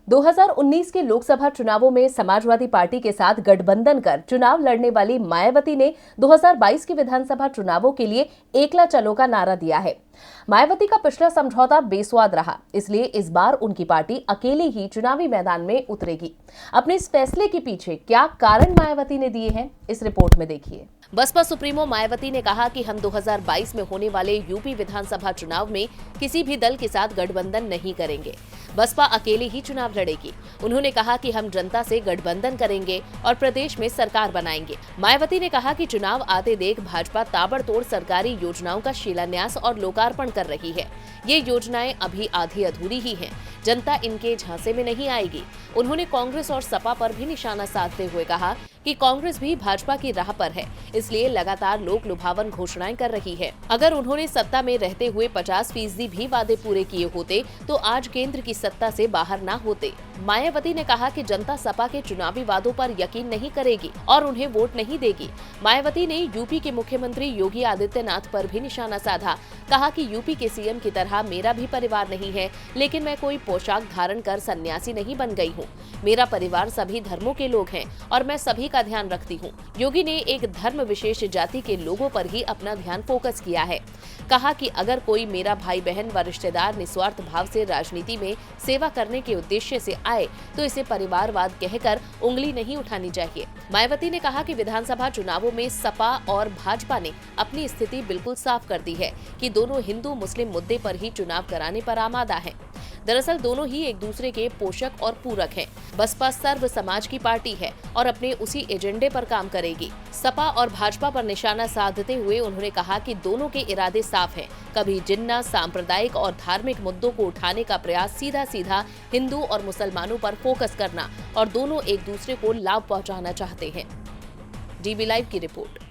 2019 के लोकसभा चुनावों में समाजवादी पार्टी के साथ गठबंधन कर चुनाव लड़ने वाली मायावती ने 2022 के विधानसभा चुनावों के लिए एकला चलो का नारा दिया है। मायावती का पिछला समझौता बेस्वाद रहा, इसलिए इस बार उनकी पार्टी अकेली ही चुनावी मैदान में उतरेगी। अपने इस फैसले के पीछे क्या कारण मायावती ने दिए हैं, इस रिपोर्ट में देखिए। बसपा सुप्रीमो मायावती ने कहा कि हम 2022 में होने वाले यूपी विधानसभा चुनाव में किसी भी दल के साथ गठबंधन नहीं करेंगे। बसपा अकेले ही चुनाव लड़ेगी। उन्होंने कहा कि हम जनता से गठबंधन करेंगे और प्रदेश में सरकार बनाएंगे। मायावती ने कहा कि चुनाव आते देख भाजपा ताबड़तोड़ सरकारी योजनाओं का शिलान्यास और लोकार्पण कर रही है। ये योजनाएं अभी आधी अधूरी ही हैं। जनता इनके झांसे में नहीं आएगी। उन्होंने कांग्रेस और सपा पर भी निशाना साधते हुए कहा कि कांग्रेस भी भाजपा की राह पर है, इसलिए लगातार लोक लुभावन घोषणाएं कर रही है। अगर उन्होंने सत्ता में रहते हुए 50% भी वादे पूरे किए होते तो आज केंद्र की सत्ता से बाहर ना होते। मायावती ने कहा कि जनता सपा के चुनावी वादों पर यकीन नहीं करेगी और उन्हें वोट नहीं देगी। मायावती ने यूपी के मुख्यमंत्री योगी आदित्यनाथ पर भी निशाना साधा। कहा कि यूपी के सीएम की तरह मेरा भी परिवार नहीं है, लेकिन मैं कोई पोशाक धारण कर सन्यासी नहीं बन गई हूँ। मेरा परिवार सभी धर्मों के लोग हैं और मैं सभी का ध्यान रखती हूँ। योगी ने एक धर्म विशेष जाति के लोगों पर ही अपना ध्यान फोकस किया है। कहा कि अगर कोई मेरा भाई बहन व रिश्तेदार निस्वार्थ भाव से राजनीति में सेवा करने के उद्देश्य से आए तो इसे परिवारवाद कहकर उंगली नहीं उठानी चाहिए। मायावती ने कहा कि विधानसभा चुनावों में सपा और भाजपा ने अपनी स्थिति बिल्कुल साफ कर दी है कि दोनों हिंदू मुस्लिम मुद्दे पर ही चुनाव कराने पर आमादा है। दरअसल दोनों ही एक दूसरे के पोषक और पूरक हैं। बसपा सर्व समाज की पार्टी है और अपने उसी एजेंडे पर काम करेगी। सपा और भाजपा पर निशाना साधते हुए उन्होंने कहा कि दोनों के इरादे साफ हैं। कभी जिन्ना सांप्रदायिक और धार्मिक मुद्दों को उठाने का प्रयास सीधा सीधा हिंदू और मुसलमानों पर फोकस करना, और दोनों एक दूसरे को लाभ पहुंचाना चाहते हैं। डीबी लाइव की रिपोर्ट।